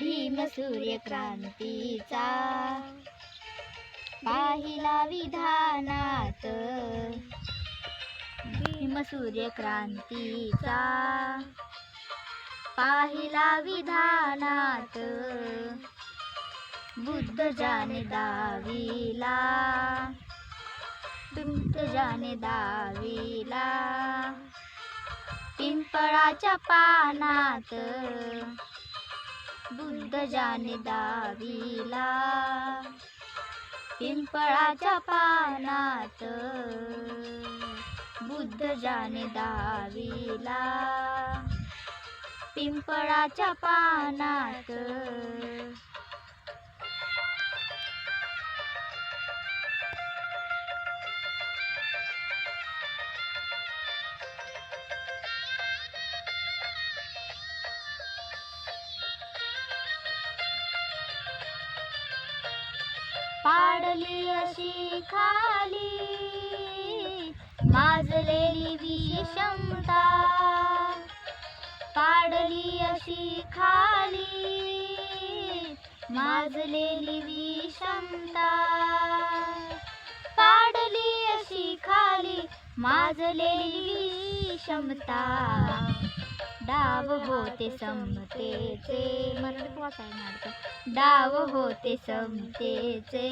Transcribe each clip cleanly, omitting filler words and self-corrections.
भीम सूर्यक्रांतीचा पाहिला विधानात, भीम सूर्यक्रांतीचा पाहिला विधानात, बुद्ध जाणे दाविला, बुद्ध जाणे दाविला, पिंपळाच्या पानात, बुद्ध जाणे दाविला, पिंपळाच्या पानात, बुद्ध जाणे दाविला, पिंपळाच्या पानात. पाडली अशी खाली माजलेली विषमता, पाडली अशी खाली माजलेली विषमता, पाडली अशी खाली माजलेली विषमता, डाव होते समतेचे, मराठीत वाचायला डाव होते समतेचे,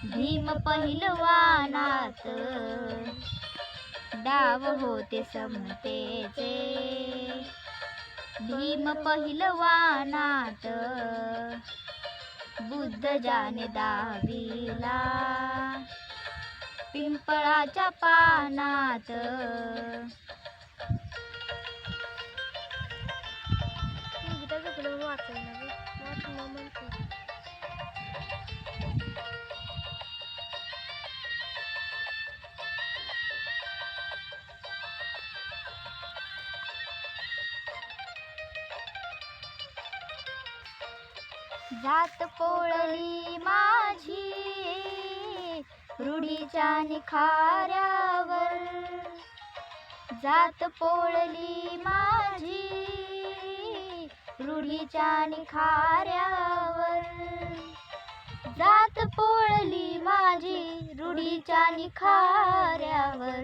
भीम पहिलवानात, डाव होते समतेचे, भीम पहिलवानात, बुद्ध जाणे दाविला, पिंपळाच्या पानात. जात पोळली माझी रूढीच्या निखाऱ्यावर, जात पोळली माझी रूढीच्या निखाऱ्यावर, जात पोळली माझी रूढीच्या निखाऱ्यावर,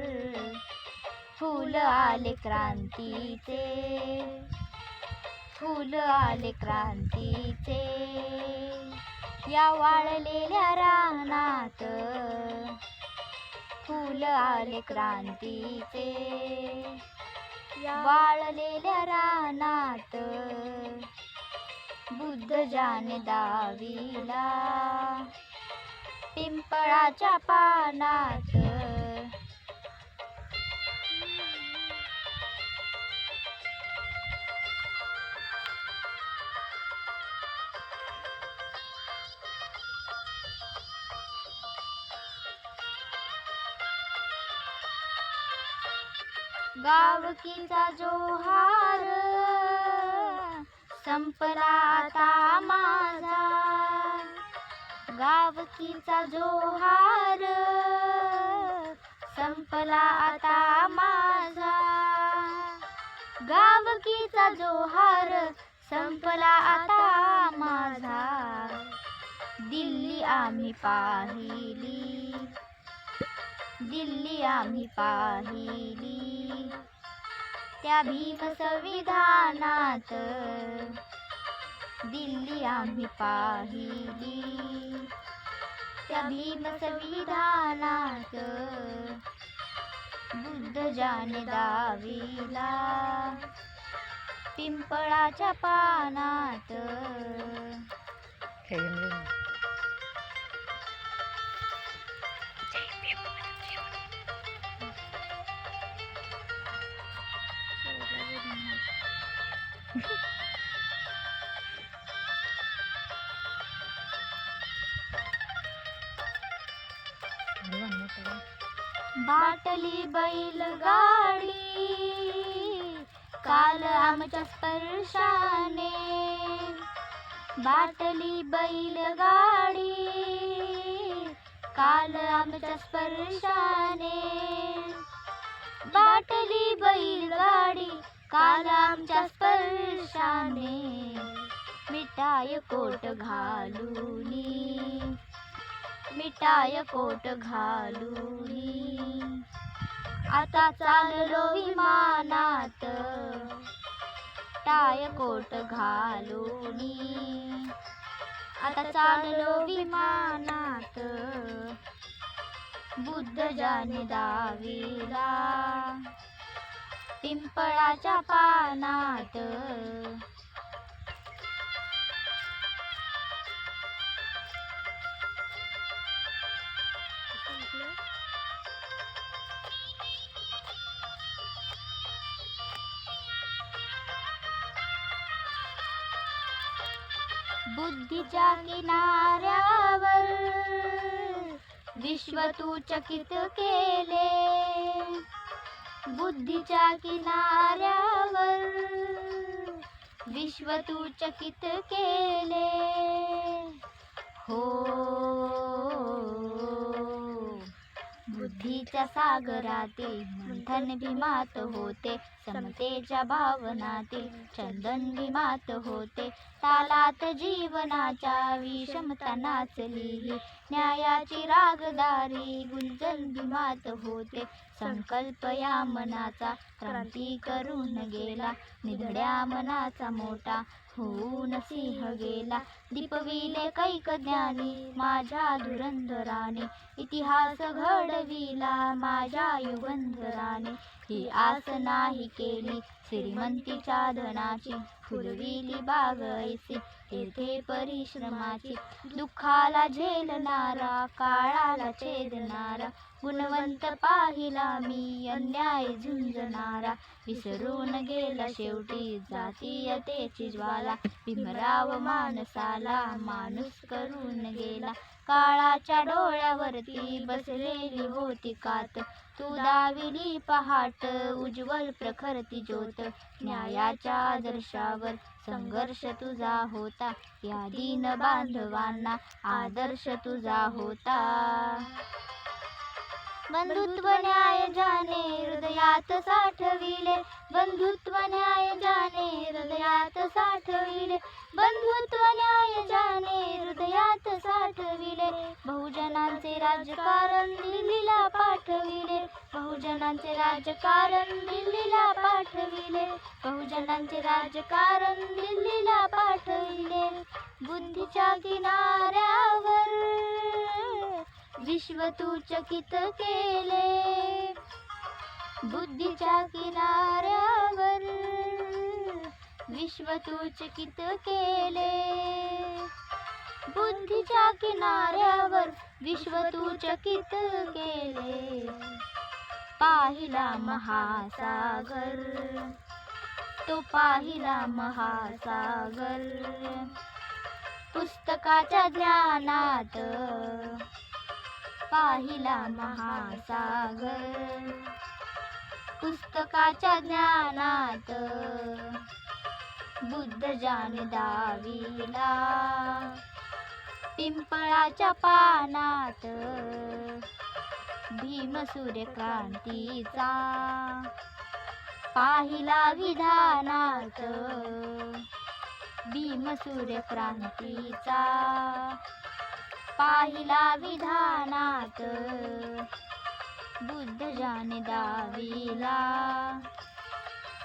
फूल आले क्रांतीचे, फूल आले क्रांतीचे, या वाळलेल्या रानात, फूल आले क्रांतीचे, वाळलेल्या रानात, बुद्ध जाणे दाविला, पिंपळाच्या पानात. गावकीचा जोहार संपला आता माझा, गावकीचा जोहार संपला आता माझा, गावकीचा जोहार संपला आता माझा, दिल्ली आम्ही पाहिली, दिल्ली आम्ही पाहिली, त्या भीम संविधानात, दिल्ली आम्ही पाहिली, त्या भीम संविधानात, बुद्ध जाणे दाविला, पिंपळाच्या पानात. बाटली बैलगाडी काल आमच्या स्पर्शाने, बाटली बैलगाडी काल आमच्या स्पर्शाने, बाटली बैलगाडी काल आमच्या स्पर्शाने. मिठाय कोट घालूनी, मिठाय कोट घालूनी, आता चाललो विमानात, टाय कोट घालूनी, आता चाललो विमानात, बुद्ध जाणे दावीला, पिंपळाच्या पानात. बुद्धीच्या किनाऱ्यावर विश्व तू चकित केले, बुद्धीच्या किनाऱ्यावर विश्व तू चकित केले. हो बुद्धीच्या सागरातील मंथन भीमात होते, समतेच्या भावनातील चंदन भीमात होते, तालात जीवनाच्या विषमता नाचली, न्यायाची रागदारी गुंजन भीमात होते. संकल्प या मनाचा क्रांती करून गेला, निधड्या मनाचा मोठा होऊन सिंह गेला. दीपविले कैक ज्ञानी माझ्या धुरंधराने, इतिहास घडविला माझ्या युगंधराने. ही आस नाही केली श्रीमंतीच्या धनाची, फुलविली बाग ऐसी येथे परिश्रमाची. दुःखाला झेलणारा, काळाला छेदणारा, गुणवंत पाहिला मी अन्याय झुंजणारा. विसरून गेला शेवटी जातीयतेची ज्वाला, भीमराव माणसाला माणूस करून गेला. काळाच्या डोळ्यावरती बसलेली होती कात, तू दाविली पहाट उज्ज्वल प्रखरती ज्योत. न्यायाच्या आदर्शावर संघर्ष तुझा होता, या दीन बांधवांना आदर्श तुझा होता. बंधुत्व न्याय जाणे हृदयात साठविले, बंधुत्व न्याय जाणे हृदयात साठविले, बंधुत्व न्याय जाणे हृदयात साठविले. बहुजनांचे राजकारण दिल्लीला पाठविले, बहुजनांचे राजकारण दिल्लीला पाठविले, बहुजनांचे राजकारण दिल्लीला पाठविले. बुद्धीच्या किनाऱ्यावर विश्व तू चकित केले, बुद्धीच्या किनाऱ्यावर विश्व तू चकित केले, बुद्धीच्या किनाऱ्यावर विश्व तू चकित केले. पाहिला महासागर, तो पाहिला महासागर, पुस्तकाच्या ज्ञानात पाहिला महासागर, पुस्तकाच्या ज्ञानात. बुद्ध जाणे दावीला, पिंपळाच्या पानात. भीम सूर्यक्रांतीचा पाहिला विधानात, भीम सूर्यक्रांतीचा पाहिला विधानात. बुद्ध जाणे दावीला,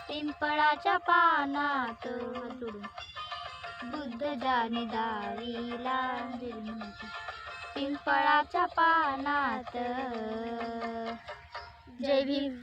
पिंपळाच्या पानात. बुद्ध जाणे दावीला, पिंपळाच्या पानात. जय भीम.